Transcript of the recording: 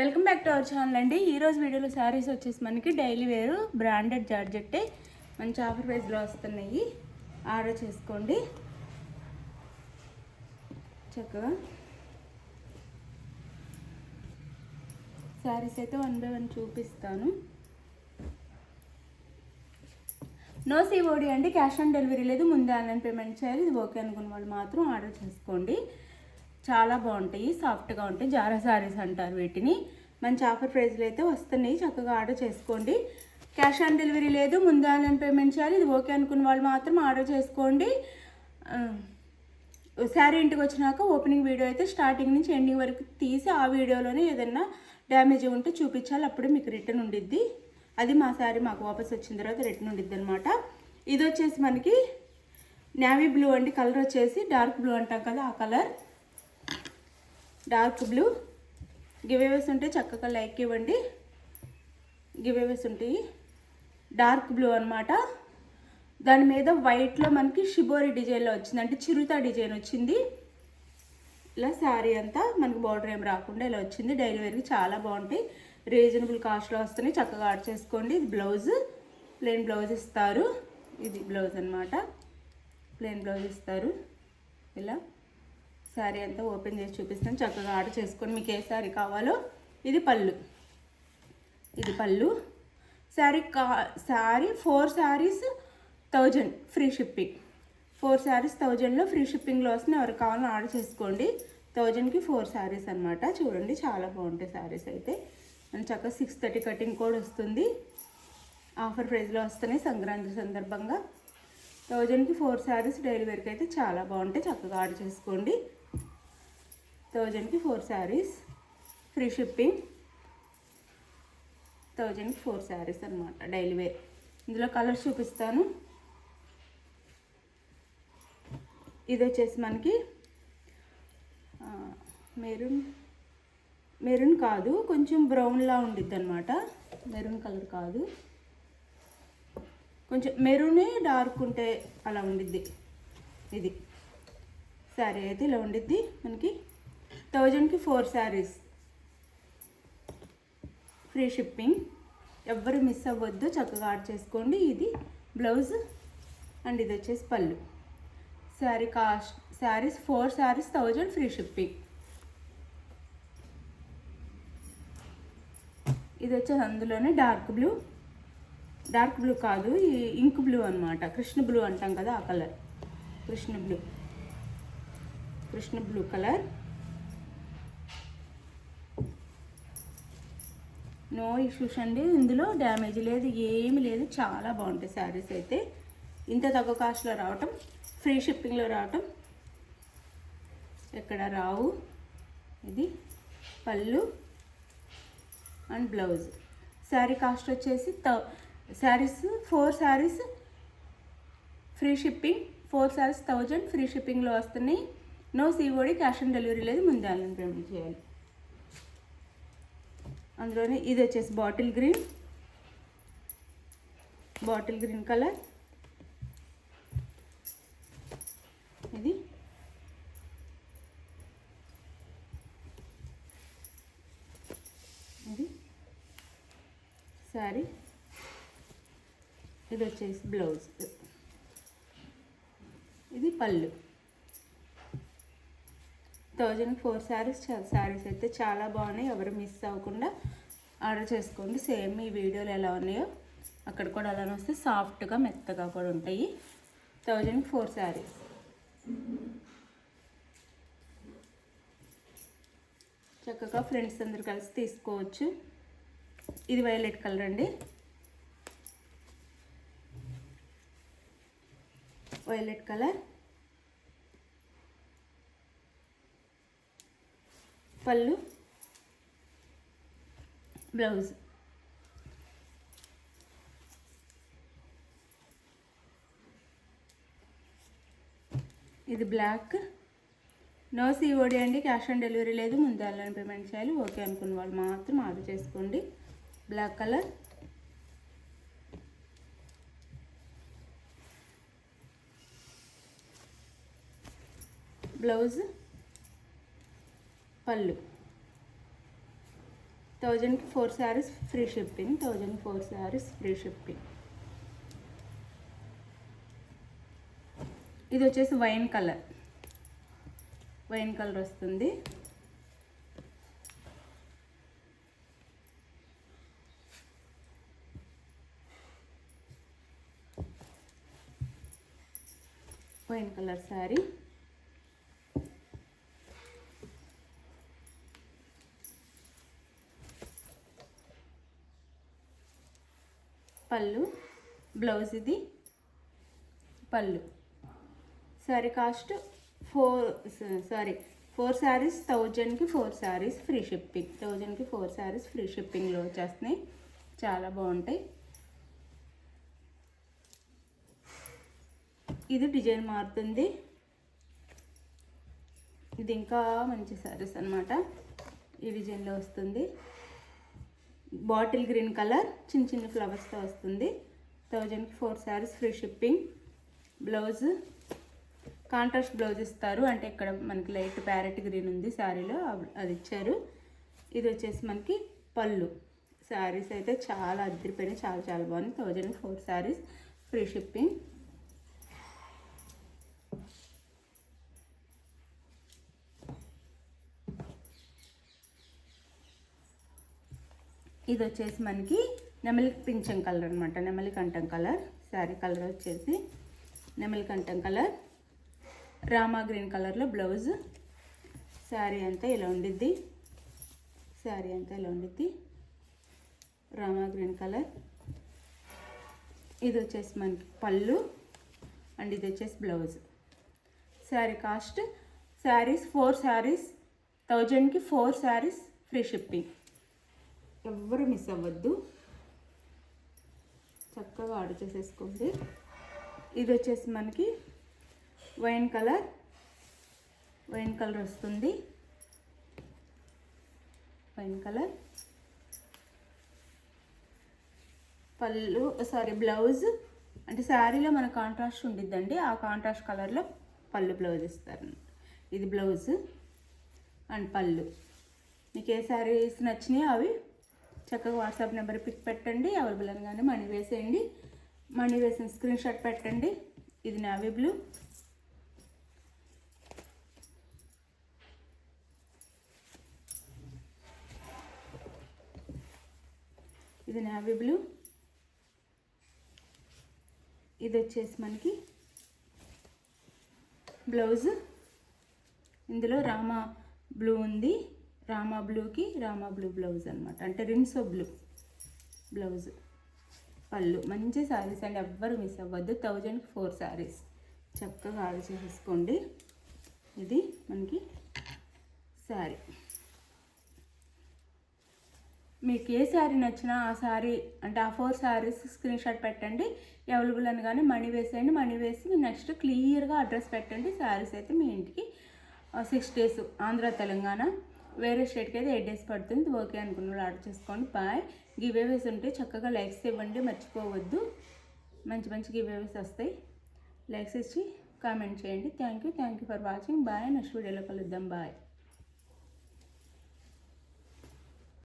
Welcome back to our channel అండి. ఈరోజు వీడియోలో శారీస్ వచ్చేసి మనకి డైలీ వేరు బ్రాండెడ్ జార్జెట్టే మంచి ఆఫర్ ప్రైస్లో వస్తున్నాయి. ఆర్డర్ చేసుకోండి. చక్కగా శారీస్ అయితే 1 by 1 చూపిస్తాను. నో సిఓడి అండి, క్యాష్ ఆన్ డెలివరీ లేదు. ముందే ఆన్లైన్ పేమెంట్ చేయాలి. ఇది ఓకే అనుకున్న వాళ్ళు మాత్రం ఆర్డర్ చేసుకోండి. చాలా బాగుంటాయి, సాఫ్ట్గా ఉంటాయి. జారా శారీస్ అంటారు వీటిని. మంచి ఆఫర్ ప్రైస్లో అయితే వస్తున్నాయి. చక్కగా ఆర్డర్ చేసుకోండి. క్యాష్ ఆన్ డెలివరీ లేదు, ముందే ఆన్లైన్ పేమెంట్ చేయాలి. ఇది ఓకే అనుకున్న వాళ్ళు మాత్రం ఆర్డర్ చేసుకోండి. శారీ ఇంటికి వచ్చినాక ఓపెనింగ్ వీడియో అయితే స్టార్టింగ్ నుంచి ఎండింగ్ వరకు తీసి ఆ వీడియోలోనే ఏదైనా డ్యామేజ్ ఉంటే చూపించాలి. అప్పుడు మీకు రిటర్న్ ఉండిద్ది. అది మా శారీ మాకు వాపస్ వచ్చిన తర్వాత రిటర్న్ ఉండిద్ది అనమాట. ఇది వచ్చేసి మనకి నేవీ బ్లూ అండి. కలర్ వచ్చేసి డార్క్ బ్లూ అంటాం కదా, ఆ కలర్ డార్క్ బ్లూ. గివేవేస్ ఉంటే చక్కగా లైక్ ఇవ్వండి. గివేవేస్ ఉంటాయి. డార్క్ బ్లూ అనమాట. దాని మీద వైట్లో మనకి షిబోరి డిజైన్లో వచ్చింది, అంటే చిరుతా డిజైన్ వచ్చింది. ఇలా శారీ అంతా మనకి బార్డర్ ఏం రాకుండా ఇలా వచ్చింది. డైలీ వేర్కి చాలా బాగుంటాయి. రీజనబుల్ కాస్ట్లో వస్తున్నాయి. చక్కగా ఆర్డర్ చేసుకోండి. ఇది బ్లౌజ్, ప్లెయిన్ బ్లౌజ్ ఇస్తారు. ఇది బ్లౌజ్ అనమాట. ప్లెయిన్ బ్లౌజ్ ఇస్తారు. ఇలా శారీ అంతా ఓపెన్ చేసి చూపిస్తాను. చక్కగా ఆర్డర్ చేసుకొని మీకు ఏ శారీ కావాలో. ఇది పళ్ళు. ఇది పళ్ళు. Sari 4 saris 1000 free shipping. 4 శారీస్ 1000లో ఫ్రీ షిప్పింగ్లో వస్తుంది. ఎవరు కావాలో ఆర్డర్ చేసుకోండి. 1000కి 4 శారీస్ అనమాట. చూడండి చాలా బాగుంటాయి శారీస్ అయితే. అండ్ చక్కగా 630 కటింగ్ కోడ్ వస్తుంది. ఆఫర్ ప్రైస్లో వస్తున్నాయి సంక్రాంతి సందర్భంగా. 1000కి 4 శారీస్ డైలీ వేర్కి అయితే చాలా బాగుంటాయి. చక్కగా ఆర్డర్ చేసుకోండి. 1000కి 4 శారీస్ ఫ్రీ షిప్పింగ్. 1000కి 4 శారీస్ అనమాట డైలీ వేర్. ఇందులో కలర్స్ చూపిస్తాను. ఇది వచ్చేసి మనకి మెరూన్ కాదు, కొంచెం బ్రౌన్లా ఉండిద్ది అనమాట. మెరూన్ కలర్ కాదు, కొంచెం మెరూనే డార్క్ ఉంటే అలా ఉండిద్ది. ఇది శారీ అయితే ఇలా ఉండిద్ది మనకి. 1000కి 4 శారీస్ ఫ్రీ షిప్పింగ్. ఎవ్వరు మిస్ అవ్వద్దు. చక్కగా ఆర్డర్ చేసుకోండి. ఇది బ్లౌజ్ అండ్ ఇది వచ్చేసి పళ్ళు. Sari cost saris 4 saris 1000 free shipping. ఇది వచ్చేసి అందులోనే డార్క్ బ్లూ కాదు, ఈ ఇంక్ బ్లూ అనమాట. కృష్ణ బ్లూ అంటాం కదా, ఆ colour. Krishna blue colour. No issues అండి. ఇందులో డ్యామేజ్ లేదు, ఏమి లేదు. చాలా బాగుంటాయి శారీస్ అయితే. ఇంత తక్కువ కాస్ట్లో రావటం, ఫ్రీ షిప్పింగ్లో రావటం ఎక్కడ రావు. ఇది పళ్ళు అండ్ బ్లౌజ్. శారీ కాస్ట్ వచ్చేసి saris 4 saris free shipping. 4 saris 1000 free షిప్పింగ్లో వస్తున్నాయి. No COD, cash on delivery లేదు. ముందే ఆన్లైన్ పేమెంట్ చేయాలి. అందులోనే ఇది వచ్చేసి బాటిల్ గ్రీన్ కలర్. ఇది శారీ. ఇది వచ్చేసి బ్లౌజ్. ఇది పళ్ళు. 1000కి 4 శారీస్. శారీస్ అయితే చాలా బాగున్నాయి. ఎవరు మిస్ అవ్వకుండా ఆర్డర్ చేసుకోండి. సేమ్ ఈ వీడియోలు ఎలా ఉన్నాయో అక్కడ కూడా అలానే వస్తే సాఫ్ట్గా మెత్తగా కూడా ఉంటాయి. 1000కి 4 శారీస్. చక్కగా ఫ్రెండ్స్ అందరు కలిసి తీసుకోవచ్చు. ఇది వైలెట్ కలర్ అండి. Violet colour. పళ్ళు, బ్లౌజ్. ఇది బ్లాక్. నో సిఓడి అండి, క్యాష్ ఆన్ డెలివరీ లేదు. ముందే ఆన్లైన్ పేమెంట్ చేయాలి. ఓకే అనుకున్న వాళ్ళు మాత్రం ఆర్డర్ చేసుకోండి. Black colour. బ్లౌజ్, పళ్ళు. 1000కి 4 శారీస్ ఫ్రీ షిప్పింగ్. 1000కి 4 శారీస్ ఫ్రీ షిప్పింగ్. ఇది వచ్చేసి వైన్ కలర్ వస్తుంది. Wine colour sari. పళ్ళు, బ్లౌజ్ ఇది పళ్ళు. శారీ కాస్ట్ 4 శారీస్ 1000కి 4 శారీస్ ఫ్రీ షిప్పింగ్. 1000కి 4 శారీస్ ఫ్రీ షిప్పింగ్లో వచ్చేస్తున్నాయి. చాలా బాగుంటాయి. ఇది డిజైన్ మారుతుంది. ఇది ఇంకా మంచి శారీస్ అన్నమాట. ఈ డిజైన్లో వస్తుంది. బాటిల్ గ్రీన్ కలర్ చిన్న చిన్న ఫ్లవర్స్తో వస్తుంది. 1000కి 4 saris free shipping. Blouse contrast blouse ఇస్తారు. అంటే ఇక్కడ మనకి లైట్ ప్యారెట్ గ్రీన్ ఉంది శారీలో, అది ఇచ్చారు. ఇది వచ్చేసి మనకి పళ్ళు. శారీస్ అయితే చాలా అద్దరిపోయినాయి. చాలా చాలా బాగుంది. 1000కి 4 శారీస్ ఫ్రీ షిప్పింగ్. ఇది వచ్చేసి మనకి నెమలి పింఛం కలర్ అనమాట. నెమలి కంఠం కలర్. శారీ కలర్ వచ్చేసి నెమలి కంఠం కలర్. రామా గ్రీన్ కలర్లో బ్లౌజ్. శారీ అంతా ఇలా ఉండిద్ది. Rama green colour. ఇది వచ్చేసి మనకి పళ్ళు అండ్ ఇది వచ్చేసి బ్లౌజ్. శారీ కాస్ట్ శారీస్ 4 శారీస్ 1000కి 4 శారీస్ ఫ్రీ షిప్పింగ్. ఎవ్వరు మిస్ అవ్వద్దు. చక్కగా ఆర్డర్ చేసేసుకోండి. ఇది వచ్చేసి మనకి వైన్ కలర్ వస్తుంది. Wine colour. పళ్ళు బ్లౌజ్ అంటే శారీలో మన కాంట్రాస్ట్ ఉండిద్దండి. ఆ కాంట్రాస్ట్ కలర్లో పళ్ళు బ్లౌజ్ ఇస్తారు. ఇది బ్లౌజ్ అండ్ పళ్ళు. మీకు ఏ శారీస్ నచ్చినాయో అవి చక్కగా వాట్సాప్ నెంబర్ పిక్ పెట్టండి. అవైలబుల్ అనగానే మనీ వేసేయండి. మనీ వేసిన స్క్రీన్ షాట్ పెట్టండి. ఇది నావీ బ్లూ. ఇది వచ్చేసి మనకి బ్లౌజ్. ఇందులో రామా బ్లూ ఉంది. రామా బ్లూ బ్లౌజ్ అనమాట. అంటే రిన్సో బ్లూ బ్లౌజ్. పళ్ళు. మంచి శారీస్ అండి. ఎవ్వరు మిస్ అవ్వద్దు. 1000కి 4 శారీస్ చక్కగా ఆర్డర్ చేసేసుకోండి. ఇది మనకి శారీ. మీకు ఏ శారీ నచ్చినా ఆ శారీ అంటే ఆ 4 శారీస్ స్క్రీన్ షాట్ పెట్టండి. అవైలబుల్ అనగానే మనీ వేసేయండి. మనీ వేసి నెక్స్ట్ క్లియర్గా అడ్రస్ పెట్టండి. శారీస్ అయితే మీ ఇంటికి 6 డేస్. ఆంధ్ర తెలంగాణ వేరే స్టేట్కి అయితే 8 డేస్ పడుతుంది. ఓకే అనుకున్న వాళ్ళు ఆర్డర్ చేసుకోండి. బాయ్. గివేవేస్ ఉంటే చక్కగా లైక్స్ ఇవ్వండి, మర్చిపోవద్దు. మంచి మంచి గివేవేస్ వస్తాయి. లైక్స్ ఇచ్చి కామెంట్ చేయండి. Thank you for watching. Bye. Next వీడియోలో కలుద్దాం. బాయ్.